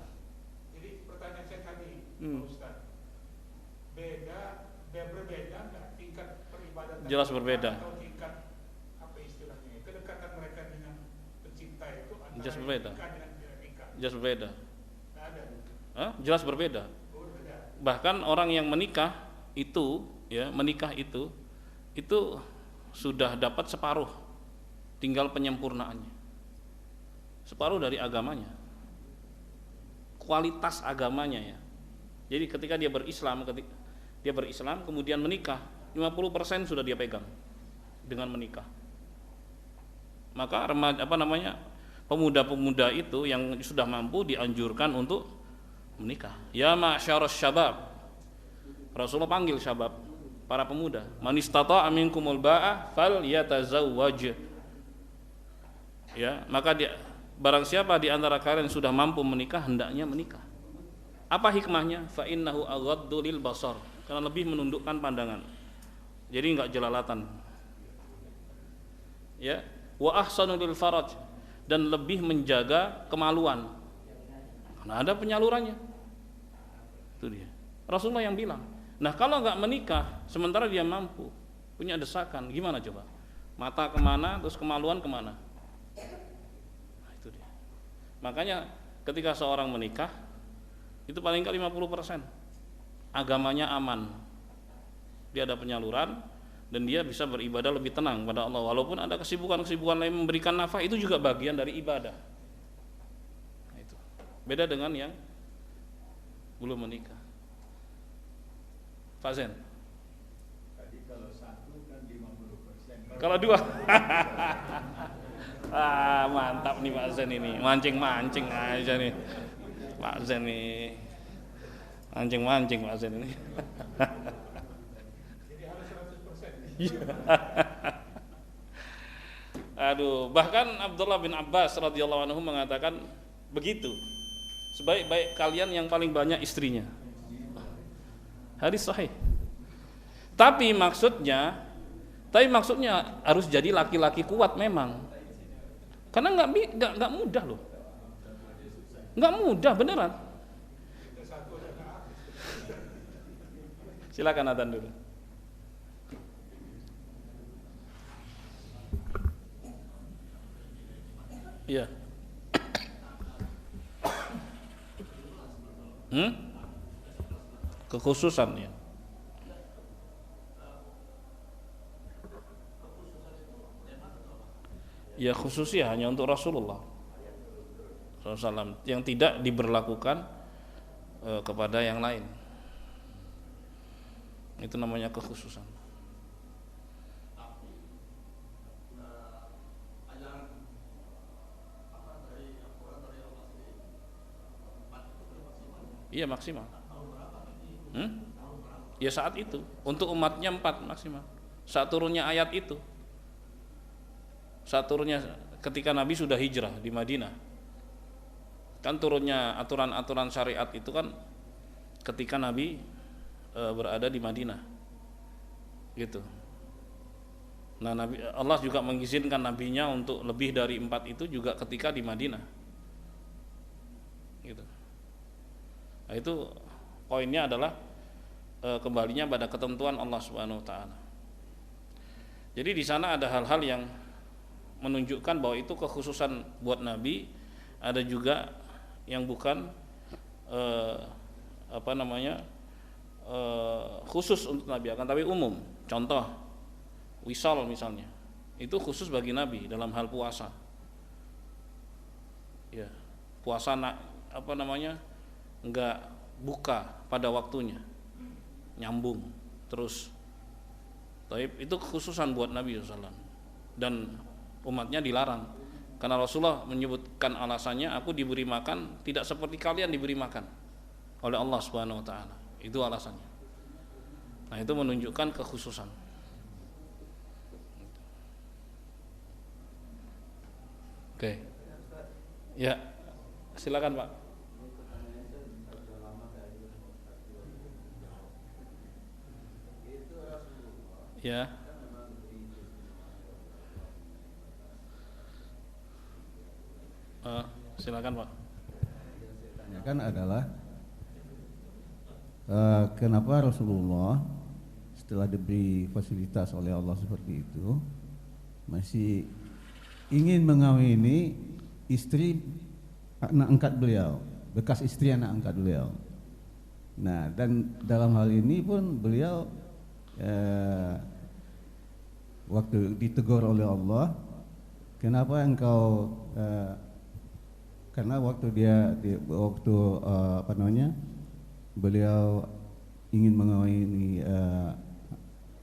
S3: Jadi pertanyaan saya tadi, Ustaz, berbeda nggak tingkat peribadatan?
S1: Jelas berbeda. Jelas berbeda. Jelas berbeda. Jelas berbeda. Bahkan orang yang menikah itu sudah dapat separuh, tinggal penyempurnaannya. Separuh dari agamanya, kualitas agamanya ya. Jadi ketika dia berislam kemudian menikah, 50% sudah dia pegang dengan menikah. Maka pemuda-pemuda itu yang sudah mampu dianjurkan untuk menikah. Ya ma'syarus syabab. Rasulullah panggil syabab, para pemuda. Man istata'a minkumul ba'a falyatazawwaj. Ya, maka barang siapa di antara kalian sudah mampu menikah, hendaknya menikah. Apa hikmahnya? Fa innahu aghaddu lil basar. Karena lebih menundukkan pandangan. Jadi enggak jelalatan. Ya, wa ahsanu lil faraj, dan lebih menjaga kemaluan karena ada penyalurannya. Itu dia, Rasulullah yang bilang. Nah kalau nggak menikah sementara dia mampu, punya desakan, gimana coba? Mata kemana, terus kemaluan kemana? Nah, itu dia. Makanya ketika seorang menikah itu paling nggak 50% agamanya aman, dia ada penyaluran, dan dia bisa beribadah lebih tenang pada Allah. Walaupun ada kesibukan-kesibukan lain, memberikan nafkah itu juga bagian dari ibadah. Nah, itu beda dengan yang belum menikah. Fazen.
S2: Tadi kalau satu kan 50%.
S1: Kalau dua Mantap nih Pak Zen ini, mancing-mancing aja nih Pak Zen nih, mancing-mancing Pak Zen ini. Aduh, bahkan Abdullah bin Abbas radhiyallahu anhu mengatakan begitu. Sebaik-baik kalian yang paling banyak istrinya. Hadis sahih. Tapi maksudnya harus jadi laki-laki kuat memang. Karena nggak mudah loh. Nggak mudah beneran. Silakan adzan dulu. Iya. Kekhususan ya. Ya khusus ya hanya untuk Rasulullah SAW yang tidak diberlakukan kepada yang lain. Itu namanya kekhususan. Iya maksimal. Ya saat itu untuk umatnya 4 maksimal. Saat turunnya ayat itu. Saat turunnya ketika Nabi sudah hijrah di Madinah. Kan turunnya aturan-aturan syariat itu kan ketika Nabi berada di Madinah. Gitu. Nah, Allah juga mengizinkan nabinya untuk lebih dari 4 itu juga ketika di Madinah. Gitu. Nah, itu poinnya adalah kembalinya pada ketentuan Allah Subhanahu wa taala. Jadi di sana ada hal-hal yang menunjukkan bahwa itu kekhususan buat Nabi, ada juga yang bukan khusus untuk Nabi akan tapi umum. Contoh wisal misalnya, itu khusus bagi Nabi dalam hal puasa. Ya, puasa enggak buka pada waktunya, nyambung terus. Itu kekhususan buat Nabi SAW dan umatnya dilarang karena Rasulullah menyebutkan alasannya, aku diberi makan tidak seperti kalian diberi makan oleh Allah Subhanahu wa taala. Itu alasannya. Nah, itu menunjukkan kekhususan. Oke. Ya. Silakan, Pak. Ya. Silakan Pak.
S2: Yang saya tanyakan adalah kenapa Rasulullah setelah diberi fasilitas oleh Allah seperti itu masih ingin mengawini istri anak angkat beliau, bekas istri anak angkat beliau. Nah, dan dalam hal ini pun beliau waktu ditegur oleh Allah, kenapa engkau karena waktu beliau ingin mengawini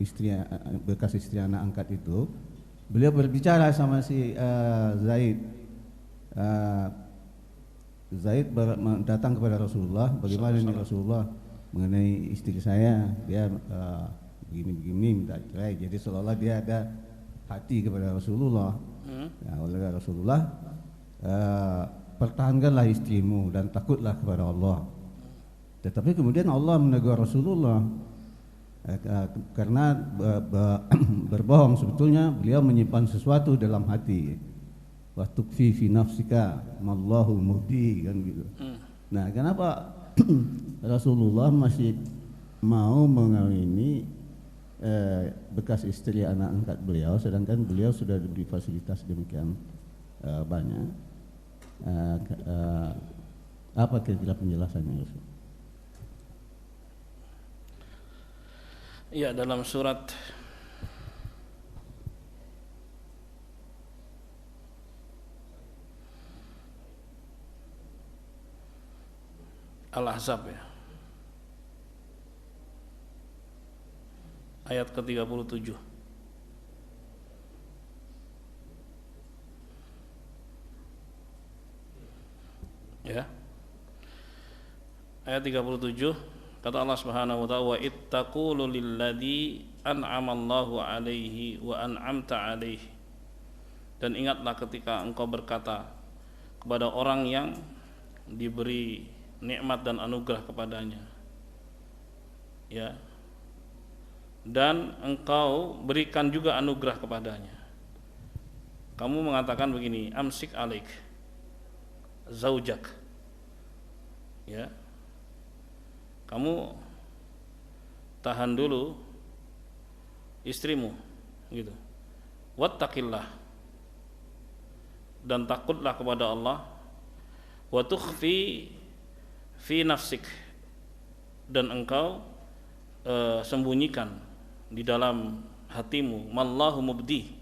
S2: istri bekas istri anak angkat itu, beliau berbicara sama si Zaid. Zaid datang kepada Rasulullah, bagaimana ini Rasulullah mengenai istri saya, dia begini minta cerai. Jadi seolah-olah dia ada hati kepada Rasulullah. Nah, oleh Rasulullah, pertahankanlah istrimu dan takutlah kepada Allah. Tetapi kemudian Allah menegur Rasulullah karena berbohong. Sebetulnya beliau menyimpan sesuatu dalam hati. Wa tukfi fi nafsika mallahu mubdi, kan gitu. Nah, kenapa Rasulullah masih mau mengawini bekas istri anak angkat beliau, sedangkan beliau sudah diberi fasilitas demikian banyak? Apa kira-kira penjelasannya, Rasul?
S1: Ya, dalam surat Al-Ahzab ya, ayat ke-37. Ya. Ayat 37 kata Allah Subhanahu wa taala wa ittaqulu lilladzi an'amallahu alaihi wa an'amta alaihi. Dan ingatlah ketika engkau berkata kepada orang yang diberi nikmat dan anugerah kepadanya. Ya. Dan engkau berikan juga anugerah kepadanya. Kamu mengatakan begini, amsik alaik zaujak. Ya. Kamu tahan dulu istrimu gitu. Wattaqillah, dan takutlah kepada Allah. Wa tukhfi fi nafsik, dan engkau sembunyikan di dalam hatimu, mallahu mubdi,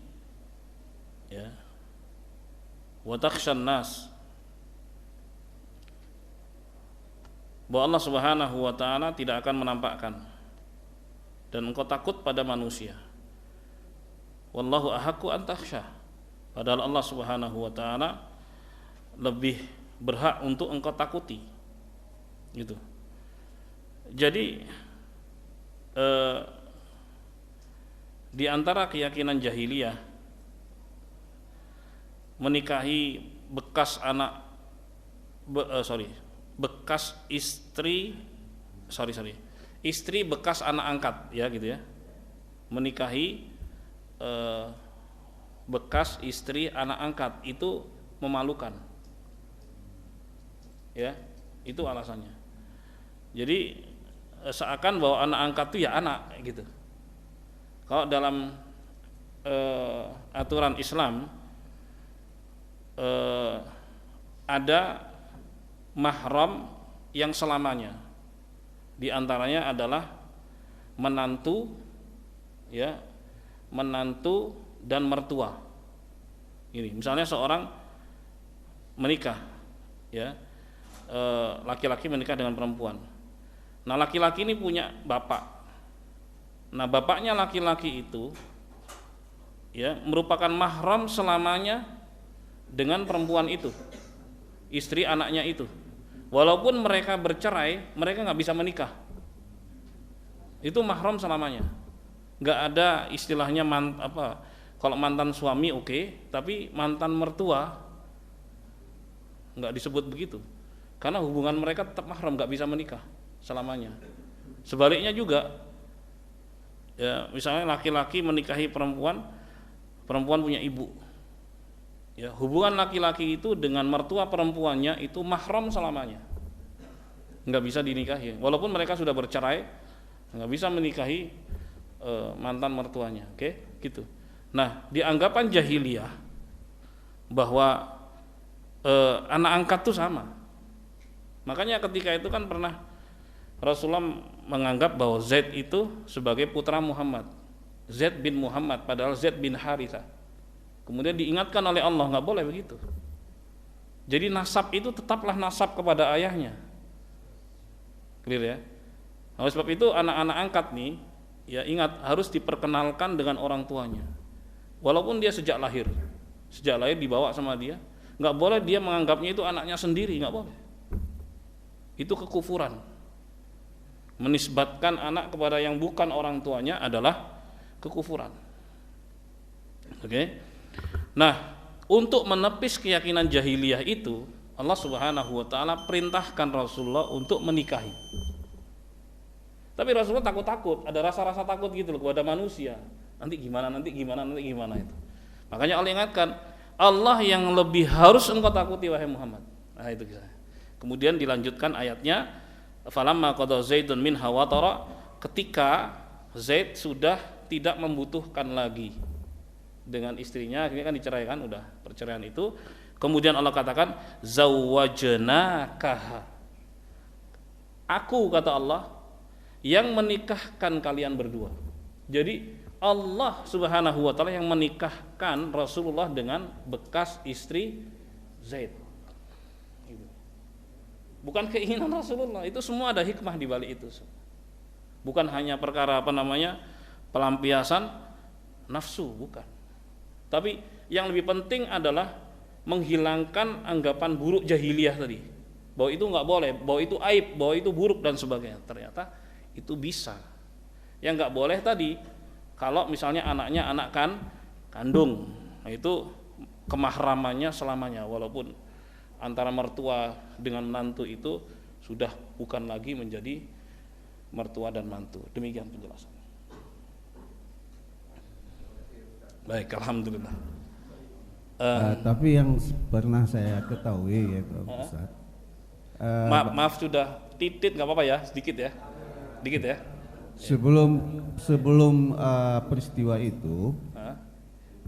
S1: ya. Wa takhshan nas, bahwa Allah Subhanahu wa taala tidak akan menampakkan, dan engkau takut pada manusia. Wallahu ahaqqu an takhsha, padahal Allah Subhanahu wa taala lebih berhak untuk engkau takuti. Gitu. Jadi di antara keyakinan jahiliyah, menikahi bekas anak bekas istri istri bekas anak angkat, ya gitu ya. Menikahi bekas istri anak angkat itu memalukan. Ya, itu alasannya. Jadi seakan bahwa anak angkat itu ya anak gitu. Kalau dalam aturan Islam ada mahram yang selamanya. Di antaranya adalah menantu, ya, menantu dan mertua. Ini misalnya seorang menikah, ya, laki-laki menikah dengan perempuan. Nah, laki-laki ini punya bapak. Nah, bapaknya laki-laki itu, ya, merupakan mahram selamanya dengan perempuan itu, istri anaknya itu. Walaupun mereka bercerai, mereka nggak bisa menikah. Itu mahram selamanya. Nggak ada istilahnya kalau mantan suami oke, tapi mantan mertua nggak disebut begitu. Karena hubungan mereka tetap mahram, nggak bisa menikah selamanya. Sebaliknya juga, ya, misalnya laki-laki menikahi perempuan, perempuan punya ibu. Ya, hubungan laki-laki itu dengan mertua perempuannya itu mahram selamanya, nggak bisa dinikahi. Walaupun mereka sudah bercerai, nggak bisa menikahi mantan mertuanya. Oke, gitu. Nah, di anggapan jahiliyah bahwa anak angkat itu sama. Makanya ketika itu kan pernah Rasulullah menganggap bahwa Zaid itu sebagai putra Muhammad, Zaid bin Muhammad, padahal Zaid bin Harithah. Kemudian diingatkan oleh Allah, nggak boleh begitu. Jadi nasab itu tetaplah nasab kepada ayahnya. Clear ya? Oleh sebab itu anak-anak angkat nih, ya ingat harus diperkenalkan dengan orang tuanya. Walaupun dia sejak lahir dibawa sama dia, nggak boleh dia menganggapnya itu anaknya sendiri, nggak boleh. Itu kekufuran. Menisbatkan anak kepada yang bukan orang tuanya adalah kekufuran. Oke. Nah, untuk menepis keyakinan jahiliyah itu, Allah Subhanahu wa taala perintahkan Rasulullah untuk menikahi. Tapi Rasulullah takut-takut, ada rasa-rasa takut gitu loh kepada manusia. Nanti gimana itu. Makanya Allah ingatkan, Allah yang lebih harus engkau takuti wahai Muhammad. Nah, itu kisahnya. Kemudian dilanjutkan ayatnya, falamma qada Zaidun minha watara, ketika Zaid sudah tidak membutuhkan lagi dengan istrinya, akhirnya kan diceraikan, udah perceraian itu. Kemudian Allah katakan zawwajnakaha, aku, kata Allah, yang menikahkan kalian berdua. Jadi Allah Subhanahu wa taala yang menikahkan Rasulullah dengan bekas istri Zaid. Bukan keinginan Rasulullah, itu semua ada hikmah di balik itu. Bukan hanya perkara pelampiasan nafsu, bukan. Tapi yang lebih penting adalah menghilangkan anggapan buruk jahiliyah tadi. bahwa itu nggak boleh, bahwa itu aib, bahwa itu buruk dan sebagainya. Ternyata itu bisa. Yang nggak boleh tadi, kalau misalnya anaknya anak kandung, nah itu kemahramannya selamanya, walaupun antara mertua dengan menantu itu sudah bukan lagi menjadi mertua dan mantu. Demikian penjelasan. Baik, alhamdulillah.
S2: Tapi yang pernah saya ketahui ya Pak Ustaz.
S1: Maaf sudah titit, nggak apa-apa ya, sedikit ya, dikit ya.
S2: Sebelum peristiwa itu,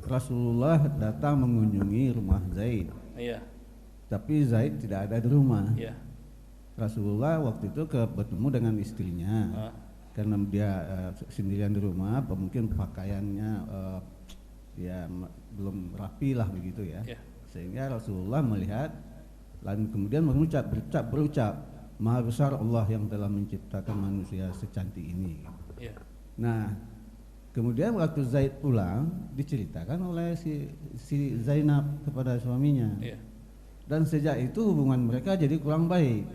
S2: Rasulullah datang mengunjungi rumah Zaid.
S1: Iya.
S2: Tapi Zaid tidak ada di rumah.
S1: Iya.
S2: Rasulullah waktu itu bertemu dengan istrinya, karena dia sendirian di rumah, mungkin pakaiannya ya belum rapi lah begitu ya.
S1: Yeah.
S2: Sehingga Rasulullah melihat, lalu kemudian berucap, Maha besar Allah yang telah menciptakan manusia secantik ini.
S1: Yeah.
S2: Nah, kemudian waktu Zaid pulang, diceritakan oleh si Zainab kepada suaminya.
S1: Yeah.
S2: Dan sejak itu hubungan mereka jadi kurang baik.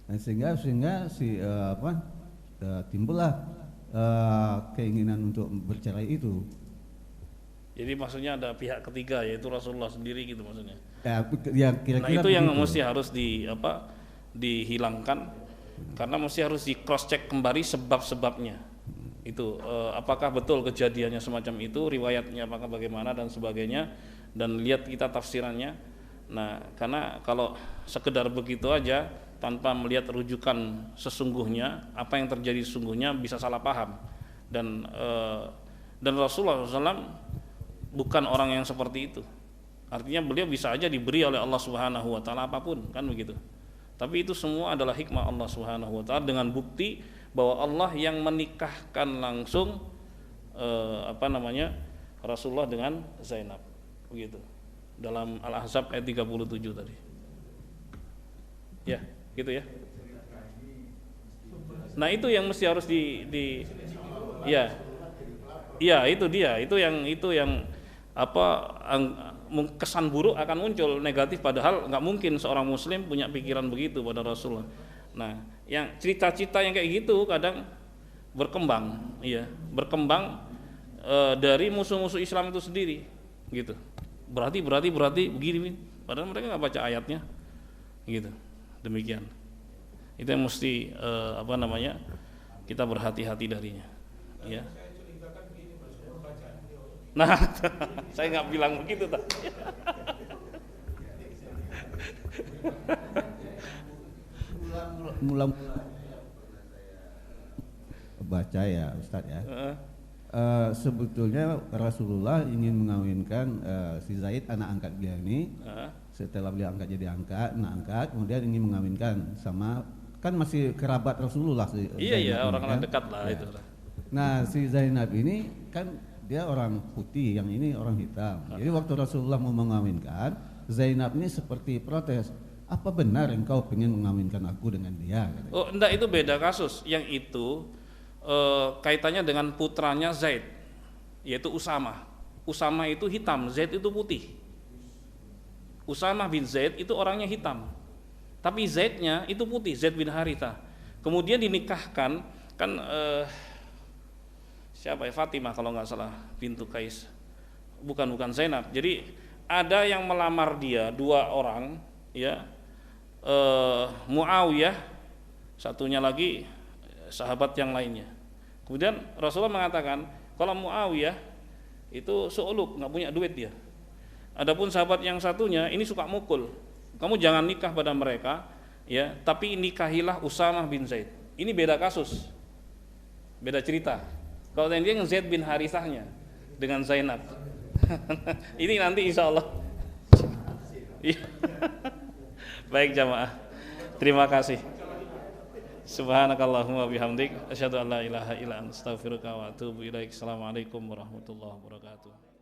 S2: Dan sehingga timbullah keinginan untuk bercerai itu.
S1: Jadi maksudnya ada pihak ketiga, yaitu Rasulullah sendiri gitu maksudnya.
S2: Ya, kira-kira
S1: nah itu
S2: begitu.
S1: yang mesti harus dihilangkan, karena mesti harus di cross check kembali sebab-sebabnya. Itu apakah betul kejadiannya semacam itu, riwayatnya apakah bagaimana dan sebagainya, dan lihat kita tafsirannya. Nah, karena kalau sekedar begitu aja tanpa melihat rujukan sesungguhnya apa yang terjadi sesungguhnya, bisa salah paham. Dan Rasulullah SAW bukan orang yang seperti itu. Artinya beliau bisa aja diberi oleh Allah Subhanahu wa taala apapun, kan begitu. Tapi itu semua adalah hikmah Allah Subhanahu wa taala, dengan bukti bahwa Allah yang menikahkan langsung Rasulullah dengan Zainab. Begitu. Dalam Al-Ahzab ayat 37 tadi. Ya, gitu ya. Nah, itu yang mesti harus ya. Iya, itu dia. Itu yang kesan buruk akan muncul negatif, padahal nggak mungkin seorang muslim punya pikiran begitu pada Rasulullah. Nah, yang cerita-cerita yang kayak gitu kadang berkembang dari musuh-musuh Islam itu sendiri gitu. Berarti begini, padahal mereka nggak baca ayatnya gitu. Demikian. Itu yang mesti kita berhati-hati darinya ya. Nah, saya nggak bilang begitu tak.
S2: Mula baca ya Ustadz ya. Sebetulnya Rasulullah ingin mengawinkan si Zaid, anak angkat beliau ini. Setelah beliau angkat jadi anak angkat, kemudian ingin mengawinkan sama, kan masih kerabat Rasulullah.
S1: Iya, orang-orang dekat lah ya. Itu.
S2: Nah, si Zainab ini kan dia orang putih, yang ini orang hitam. Jadi waktu Rasulullah mau mengawinkan, Zainab ini seperti protes. Apa benar engkau ingin mengawinkan aku dengan dia?
S1: Oh, enggak, itu beda kasus. Yang itu kaitannya dengan putranya Zaid, yaitu Usama. Usama itu hitam, Zaid itu putih. Usama bin Zaid itu orangnya hitam, tapi Zaidnya itu putih, Zaid bin Haritha. Kemudian dinikahkan, kan siapa ya, Fatimah kalau nggak salah, bintu Qais, bukan Zainab. Jadi ada yang melamar dia, dua orang ya, Muawiyah, satunya lagi sahabat yang lainnya. Kemudian Rasulullah mengatakan kalau Muawiyah itu su'uluk, nggak punya duit dia. Adapun sahabat yang satunya ini suka mukul, kamu jangan nikah pada mereka ya, tapi nikahilah Usamah bin Zaid. Ini beda kasus, beda cerita. Kalau yang dia Zaid bin Harithahnya dengan Zainab. Ini nanti insya Allah. Baik jamaah, terima kasih. Subhanakallahumma bihamdik, asyhadu an la ilaha illa anta, astaghfiruka wa atubu ilaik. Assalamualaikum warahmatullahi wabarakatuh.